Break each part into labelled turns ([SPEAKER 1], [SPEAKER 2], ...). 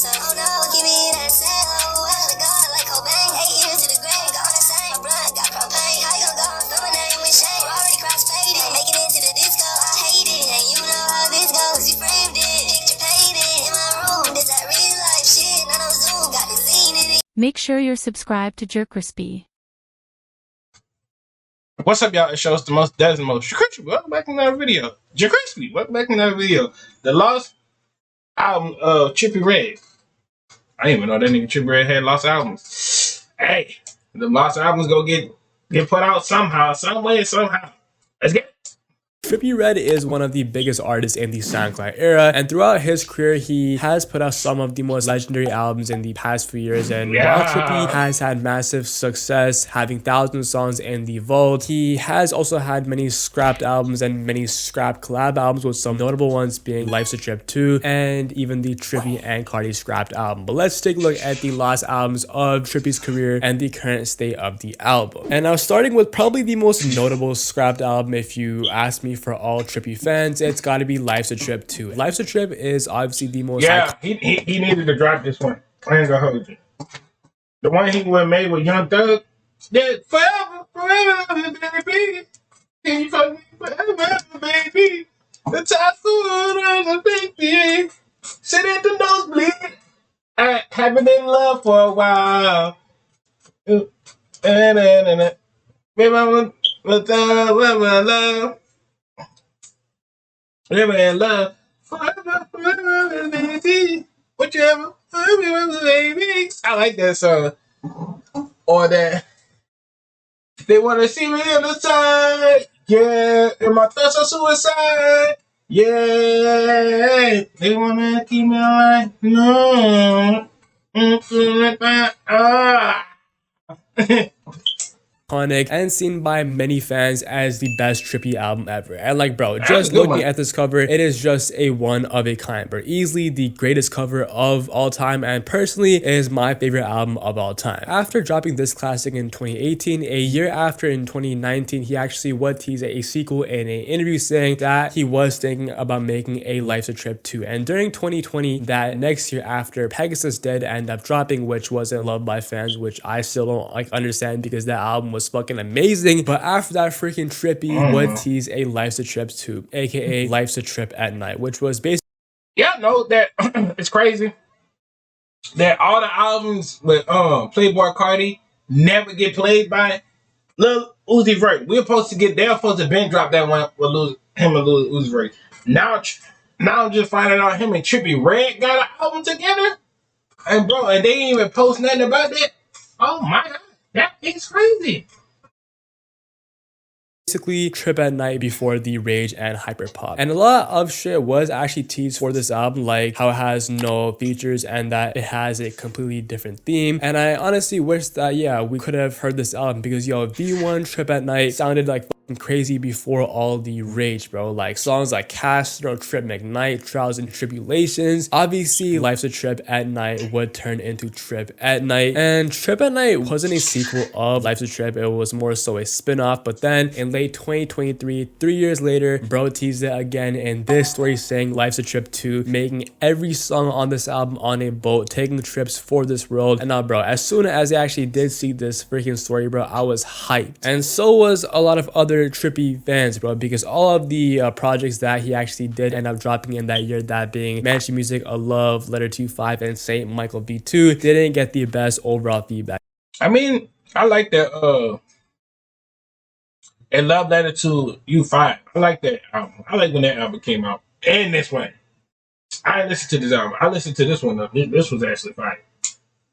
[SPEAKER 1] myself. Oh no, give me that cell. Oh, I gotta go like Cobain. 8 years to the grave, gone insane. My blood got propane. How you gon' go and throw my name with shame? Already cross-faded, making it to the disco. I hate it, and you know how this goes. You framed it, picture painted in my room. This that real life shit, none of Zoom, got the scene in it.
[SPEAKER 2] Make sure you're subscribed to JerCrispy.
[SPEAKER 3] What's up, y'all? It shows the most, that's the most. JerCrispy, welcome back to another video. JerCrispy, welcome back to another video. The Lost album of Trippie Red. I didn't even know that nigga Trippie Red had Lost albums. Hey, the Lost albums go get put out somehow, some way, somehow. Let's get it.
[SPEAKER 4] Trippie Redd is one of the biggest artists in the SoundCloud era, and throughout his career, he has put out some of the most legendary albums in the past few years. And while Trippie has had massive success, having thousands of songs in the vault, he has also had many scrapped albums and many scrapped collab albums, with some notable ones being Life's a Trip 2 and even the Trippie and Cardi scrapped album. But let's take a look at the last albums of Trippie's career and the current state of the album. And now starting with probably the most notable scrapped album, if you ask me, for all Trippie fans, it's got to be Life's a Trip 2. Life's a Trip is obviously the most
[SPEAKER 3] he needed to drop this one. I ain't gonna hold you. The one he made with Young Thug. Yeah, forever, baby. Can you fuck me forever, baby? The top food on the baby. Sit at the nosebleed. I haven't been in love for a while. Baby, I'm with love. Forever in love, forever, baby. Whichever, baby. I like that song. Or that. They wanna see me on the side, yeah. And my thoughts are suicide, yeah. They wanna keep me alive, no.
[SPEAKER 4] Iconic and seen by many fans as the best Trippie album ever. And like, bro, just looking at this cover, it is just a one of a kind, bro. Easily the greatest cover of all time, and personally is my favorite album of all time. After dropping this classic in 2018, a year after in 2019, he actually would tease a sequel in an interview, saying that he was thinking about making a Life's a Trip 2. And during 2020, that next year after Pegasus did end up dropping, which wasn't loved by fans, which I still don't understand, because that album was fucking amazing. But after that, freaking Trippie would tease a Life's a Trip 2, aka Life's a Trip at Night, which was basically,
[SPEAKER 3] yeah, no, that it's crazy that all the albums with Playboy Cardi never get played by Lil Uzi Vert. They're supposed to been drop that one with him and Lil Uzi Vert. Now I'm just finding out him and Trippie Red got an album together, and bro, and they ain't even post nothing about that. Oh my god. That is crazy.
[SPEAKER 4] basically Trip at Night before the Rage and Hyperpop. And a lot of shit was actually teased for this album, like how it has no features and that it has a completely different theme. And I honestly wish that, yeah, we could have heard this album, because yo, V1 Trip at Night sounded like crazy before all the Rage, bro. Like songs like Castro, Trip McKnight, Trials and Tribulations. Obviously, Life's a Trip at Night would turn into Trip at Night. And Trip at Night wasn't a sequel of Life's a Trip, it was more so a spin-off. But then in late 2023, 3 years later, bro teased it again in this story, saying Life's a Trip 2, making every song on this album on a boat, taking trips for this world. And now, bro, as soon as I actually did see this freaking story, bro, I was hyped. And so was a lot of other Trippie fans, bro, because all of the projects that he actually did end up dropping in that year, that being Mansion Music, A Love, Letter to 5, and Saint Michael V2, didn't get the best overall feedback.
[SPEAKER 3] I mean, I like that A Love Letter to U5. I like that album. I like when that album came out. And this one. I listened to this album. I listened to this one though. This was actually fine.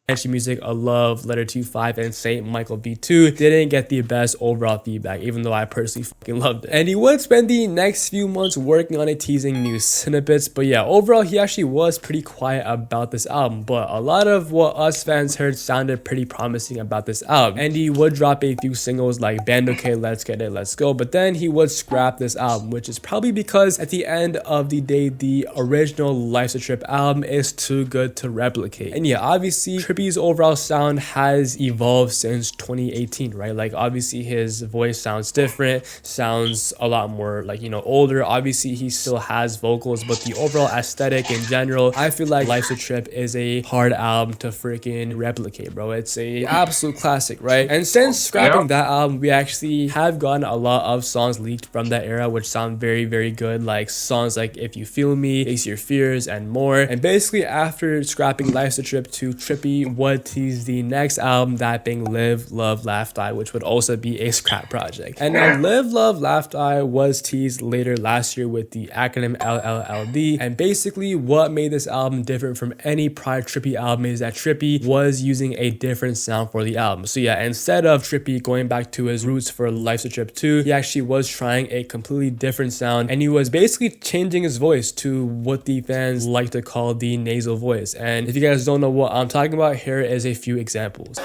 [SPEAKER 4] Mansion Music, A Love, Letter to 5, and Saint Michael V2 didn't get the best overall feedback, even though I personally fucking loved it. And he would spend the next few months working on it, teasing new snippets. But yeah, overall, he actually was pretty quiet about this album. But a lot of what us fans heard sounded pretty promising about this album. And he would drop a few singles like Band Okay, Let's Get It, Let's Go. But then he would scrap this album, which is probably because at the end of the day, the original Life's a Trip album is too good to replicate. And yeah, obviously, Trippie's overall sound has evolved since 2018, right? Like obviously his voice sounds different, sounds a lot more like, you know, older. Obviously he still has vocals, but the overall aesthetic in general, I feel like Life's a Trip is a hard album to freaking replicate, bro. It's a absolute classic, right? And since scrapping that album, we actually have gotten a lot of songs leaked from that era, which sound very, very good. Like songs like If You Feel Me, Face Your Fears, and more. And basically after scrapping Life's a Trip to Trippie would tease the next album, that being Live, Love, Laugh, Die, which would also be a scrap project. And now Live, Love, Laugh, Die was teased later last year with the acronym LLLD. And basically what made this album different from any prior Trippie album is that Trippie was using a different sound for the album. So yeah, instead of Trippie going back to his roots for Life's a Trip 2, he actually was trying a completely different sound, and he was basically changing his voice to what the fans like to call the nasal voice. And if you guys don't know what I'm talking about, here is a few examples.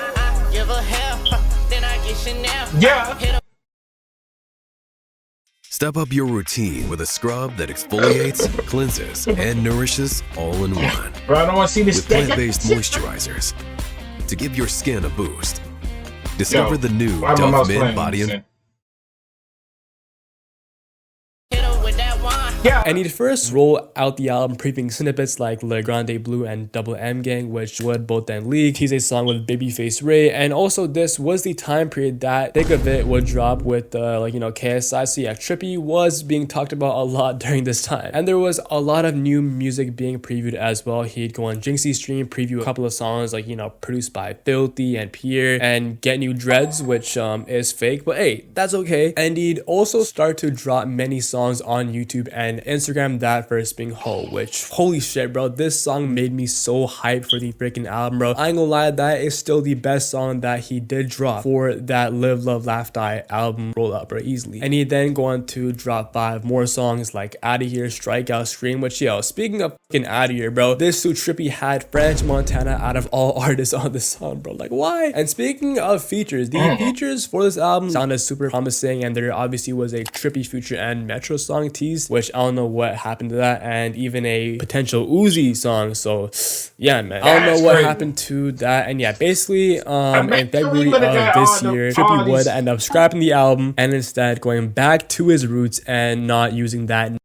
[SPEAKER 3] Yeah.
[SPEAKER 5] Step up your routine with a scrub that exfoliates, cleanses, and nourishes all in one.
[SPEAKER 3] Bro, I don't want to see this
[SPEAKER 5] with plant-based moisturizers to give your skin a boost. Discover the new Dove Mint Body and
[SPEAKER 3] Yeah.
[SPEAKER 4] And he'd first roll out the album previewing snippets like Le Grande Blue and Double M Gang, which would both then leak. He's a song with Babyface Ray, and also this was the time period that Thick of It would drop with like, you know, KSI. So yeah, Trippie was being talked about a lot during this time, and there was a lot of new music being previewed as well. He'd go on Jinxie's stream, preview a couple of songs like, you know, produced by Filthy and Pierre, and Get New Dreads, which is fake, but hey, that's okay. And he'd also start to drop many songs on YouTube and Instagram, that first being Ho, which holy shit, bro, this song made me so hyped for the freaking album, bro. I ain't gonna lie, that is still the best song that he did drop for that Live, Love, Laugh, Die album rollout, bro, easily. And he then go on to drop 5 more songs like Outta Here, Strikeout, Scream, which, yo, speaking of fucking Outta Here, bro, this suit Trippie had French Montana out of all artists on this song, bro. Like, why? And speaking of features, the features for this album sounded super promising, and there obviously was a Trippie Future and Metro song teased, which I don't know what happened to that, and even a potential Uzi song. So yeah, man, I don't know what happened to that. And yeah, basically in February of this year, Trippie would end up scrapping the album and instead going back to his roots and not using that.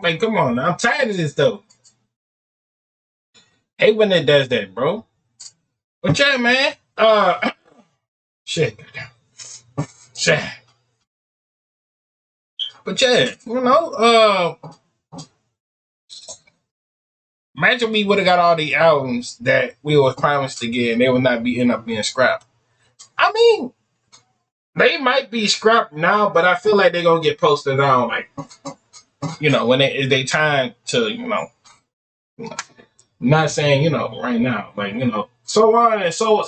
[SPEAKER 3] Like, come on, I'm tired of this though. Hate when it does that, bro. But yeah, man. Shit. But yeah, you know, imagine we would have got all the albums that we were promised to get, and they would not end up being scrapped. I mean, they might be scrapped now, but I feel like they're gonna get posted on, like, you know, when they time to, you know, not saying, you know, right now, like, you know, so on and so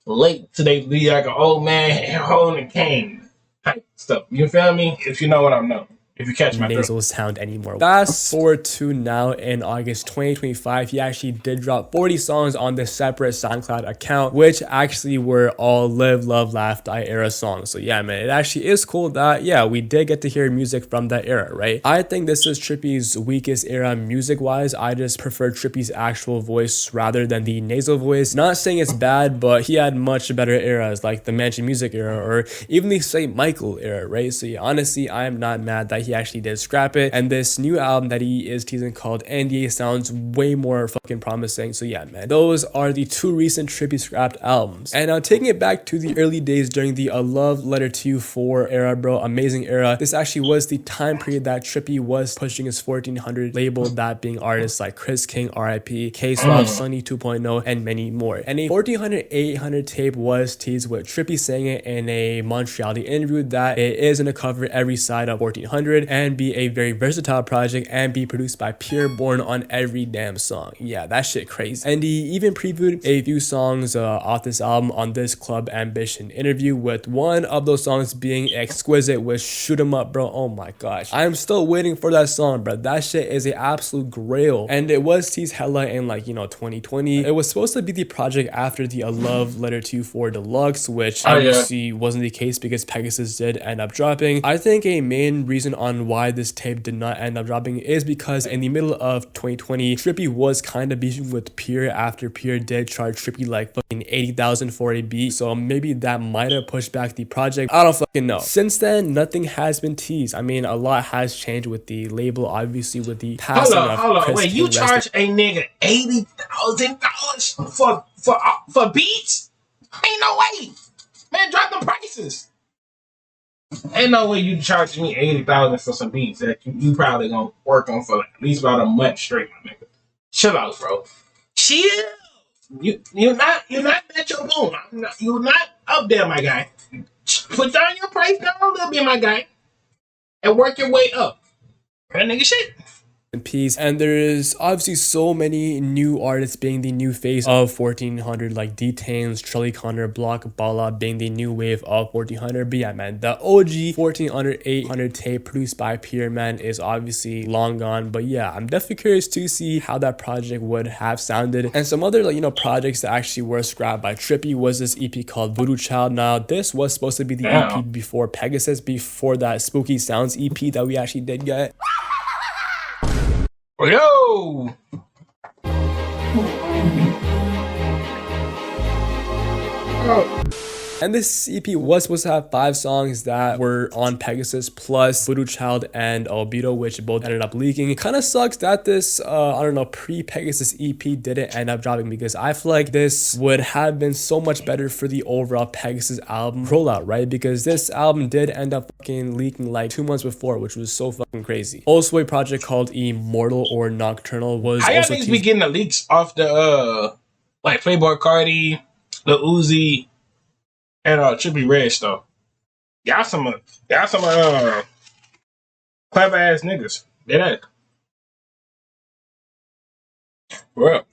[SPEAKER 3] late today be like an old man holding a cane type stuff. You feel me? If you know what I'm knowing. If you catch my
[SPEAKER 4] nasal sound anymore. Fast forward to now in August 2025, he actually did drop 40 songs on this separate SoundCloud account, which actually were all Live, Love, Laugh, Die era songs. So yeah, man, it actually is cool that, yeah, we did get to hear music from that era, right? I think this is Trippie's weakest era music-wise. I just prefer Trippie's actual voice rather than the nasal voice. Not saying it's bad, but he had much better eras like the Mansion Music era or even the St. Michael era, right? So yeah, honestly, I am not mad that he actually did scrap it, and this new album that he is teasing called NDA sounds way more fucking promising. So yeah, man, those are the 2 recent Trippie scrapped albums. And now taking it back to the early days during the A Love Letter to You 4 era, bro, amazing era. This actually was the time period that Trippie was pushing his 1400 label, that being artists like Chris King, R.I.P., K-Swap, Sunny 2.0, and many more. And a 1400-800 tape was teased with Trippie saying it in a Montreal interview that it is going to cover every side of 1400. 100 and be a very versatile project and be produced by Pureborn on every damn song. Yeah, that shit crazy. And he even previewed a few songs off this album on this Club Ambition interview, with one of those songs being Exquisite with Shoot 'Em Up, bro. Oh my gosh, I'm still waiting for that song, bro. That shit is an absolute grail, and it was teased hella in 2020. It was supposed to be the project after the A Love Letter to 4 Deluxe, which obviously wasn't the case because Pegasus did end up dropping. I think a main reason on why this tape did not end up dropping is because in the middle of 2020, Trippie was kind of beefing with Pure after Pure did charge Trippie like fucking 80,000 for a beat, so maybe that might have pushed back the project. I don't fucking know. Since then, nothing has been teased. I mean, a lot has changed with the label, obviously, with the passing of Chris.
[SPEAKER 3] Wait, you charge a nigga $80,000 for beats? Ain't no way. Man, drop the prices. Ain't no way you charge me $80,000 for some beats that you probably gonna work on for at least about a month straight, my nigga. Chill out, bro. Chill. You're not at your boom. You're not up there, my guy. Put down your price down a little bit, my guy, and work your way up. That nigga shit.
[SPEAKER 4] In peace. And there is obviously so many new artists being the new face of 1400, like D-Tanes, Trelly Connor, Block Bala being the new wave of 1400. But yeah, man, the OG 1400 800 tape produced by Pure, man, is obviously long gone. But yeah, I'm definitely curious to see how that project would have sounded. And some other projects that actually were scrapped by Trippie was this EP called Voodoo Child. Now this was supposed to be the EP before Pegasus, before that Spooky Sounds EP that we actually did get.
[SPEAKER 3] Yo!
[SPEAKER 4] And this EP was supposed to have 5 songs that were on Pegasus plus Voodoo Child and Albedo, which both ended up leaking. It kind of sucks that this, pre-Pegasus EP didn't end up dropping, because I feel like this would have been so much better for the overall Pegasus album rollout, right? Because this album did end up fucking leaking like 2 months before, which was so fucking crazy. Also, a project called Immortal or Nocturnal was also
[SPEAKER 3] be getting the leaks off the, Playboy Cardi, the Uzi, and Trippie Red stuff. Y'all some clever ass niggas. Dead ass. Well.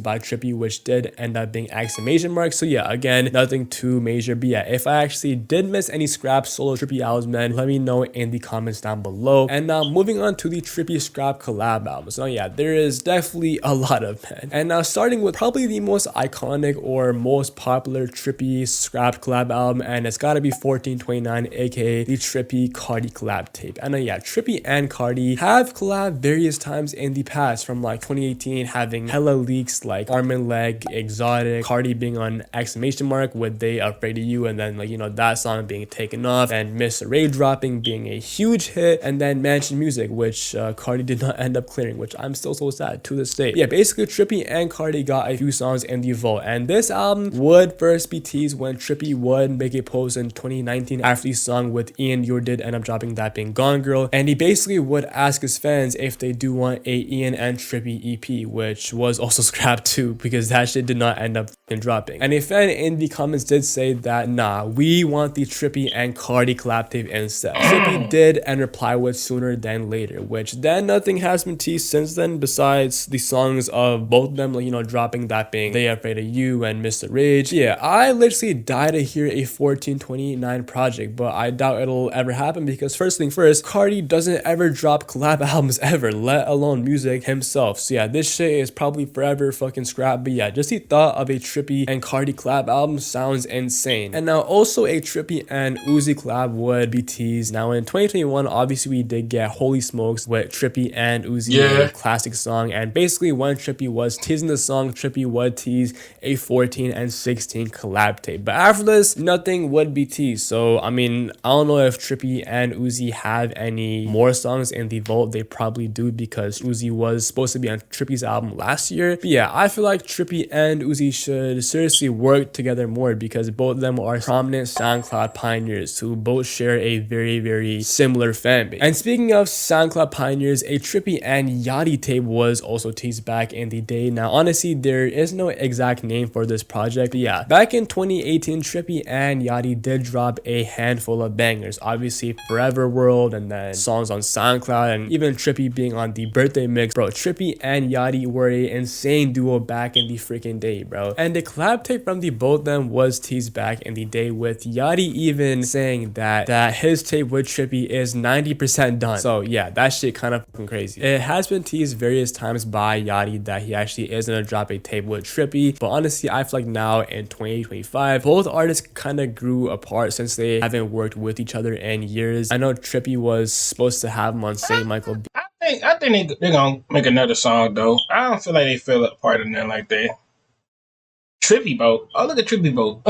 [SPEAKER 4] By Trippie, which did end up being exclamation marks. So yeah, again, nothing too major. But yeah, if I actually did miss any scrap solo Trippie albums, man, let me know in the comments down below. And now moving on to the Trippie scrap collab albums. So yeah, there is definitely a lot of them. And now starting with probably the most iconic or most popular Trippie scrap collab album, and it's gotta be 1429, aka the Trippie Cardi collab tape. And yeah, Trippie and Cardi have collabed various times in the past, from 2018 having hella leaks like Arm and Leg, Exotic, Cardi being on exclamation mark with They Afraid of You, and then that song being taken off, and Mr. Ray dropping being a huge hit, and then Mansion Music, which Cardi did not end up clearing, which I'm still so sad to this day. Yeah, basically Trippie and Cardi got a few songs in the vault, and this album would first be teased when Trippie would make a post in 2019 after the song with Ian Dior did end up dropping, that being Gone Girl, and he basically would ask his fans if they do want a Ian and Trippie EP, which was also scrapped too, because that shit did not end up dropping. And a fan in the comments did say that nah, we want the Trippie and Cardi collab tape instead. Trippie did and reply with Sooner Than Later, which then nothing has been teased since then besides the songs of both of them dropping, that being They Afraid of You and Mr. Rage. Yeah, I literally died to hear a 1429 project, but I doubt it'll ever happen, because first thing first, Cardi doesn't ever drop collab albums ever, let alone music himself. So yeah, this shit is probably forever fucking scrap. But yeah, just the thought of a Trippie and Cardi collab album sounds insane. And now also a Trippie and Uzi collab would be teased. Now in 2021, obviously we did get Holy Smokes with Trippie and Uzi, a classic song, and basically when Trippie was teasing the song, Trippie would tease a 14 and 16 collab tape. But after this, nothing would be teased. So I mean, I don't know if Trippie and Uzi have any more songs in the vault. They probably do, because Uzi was supposed to be on Trippie's album last year. But yeah, I feel like Trippie and Uzi should seriously work together more because both of them are prominent SoundCloud pioneers who both share a very, very similar fan base. And speaking of SoundCloud pioneers, a Trippie and Yachty tape was also teased back in the day. Now, honestly, there is no exact name for this project, but yeah, back in 2018, Trippie and Yachty did drop a handful of bangers. Obviously, Forever World, and then songs on SoundCloud, and even Trippie being on the birthday mix. Bro, Trippie and Yachty were an insane duo back in the freaking day, bro. And the collab tape from the both of them was teased back in the day, with Yachty even saying that his tape with Trippie is 90% done. So yeah, that shit kind of fucking crazy. It has been teased various times by Yachty that he actually is gonna drop a tape with Trippie, but honestly, I feel like now in 2025, both artists kind of grew apart since they haven't worked with each other in years. I know Trippie was supposed to have him on St. Michael.
[SPEAKER 3] I think they're gonna make another song though. I don't feel like they fell apart in there like that. Trippie Boat. Oh, look at Trippie Boat.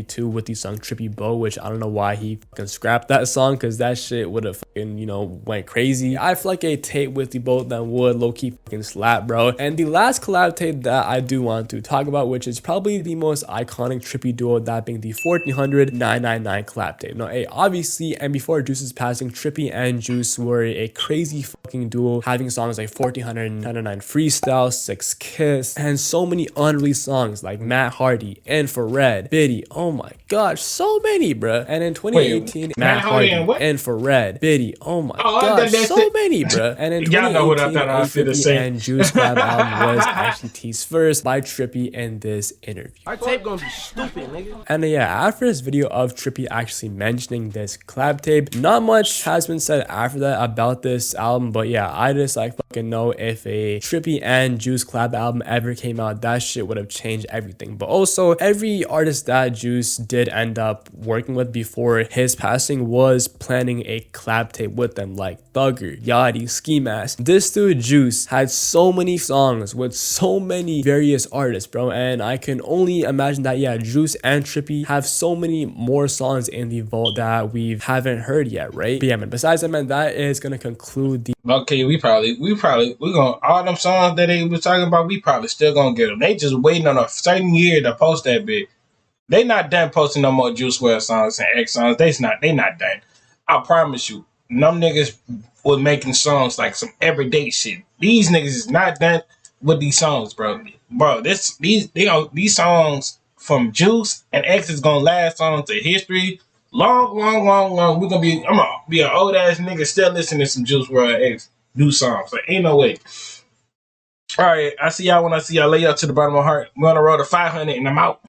[SPEAKER 4] Too with the song Trippie Bow, which I don't know why he fucking scrapped that song, because that shit would have fucking, you know, went crazy. I feel like a tape with the both that would low-key fucking slap, bro. And the last collab tape that I do want to talk about, which is probably the most iconic Trippie duo, that being the 1400 999 collab tape. Now, obviously, and before Juice's passing, Trippie and Juice were a crazy fucking duo, having songs like 1400 999 Freestyle, 6 Kiss, and so many unreleased songs like Matt Hardy, Infrared, Biddy. Oh my gosh, so many, bruh. And in 2018, Matt Hardy, Infrared, Biddy. Oh my gosh, so many, bruh. And in 2018, Trippie and Juice collab album was actually teased first by Trippie in this interview.
[SPEAKER 3] Our tape gonna be stupid, nigga.
[SPEAKER 4] And yeah, after this video of Trippie actually mentioning this collab tape, not much has been said after that about this album, but yeah, I just like fucking know if a Trippie and Juice collab album ever came out, that shit would have changed everything. But also, every artist that Juice did end up working with before his passing was planning a collab tape with them, like Thugger, Yachty, Ski Mask. This dude Juice had so many songs with so many various artists, bro, and I can only imagine that yeah, Juice and Trippie have so many more songs in the vault that we haven't heard yet, right? But yeah, man, besides that, man, that is gonna conclude the
[SPEAKER 3] okay, we gonna all them songs that they was talking about, we probably still gonna get them. They just waiting on a certain year to post that bit. They not done posting no more Juice WRLD songs and X songs. They not done. I promise you. Them niggas was making songs like some everyday shit. These niggas is not done with these songs, bro. Bro, these songs from Juice and X is gonna last on to history. Long. I'm gonna be an old ass nigga still listening to some Juice WRLD X new songs. Like, ain't no way. All right, I see y'all when I see y'all. Lay up to the bottom of my heart. We're on the road to 500 and I'm out.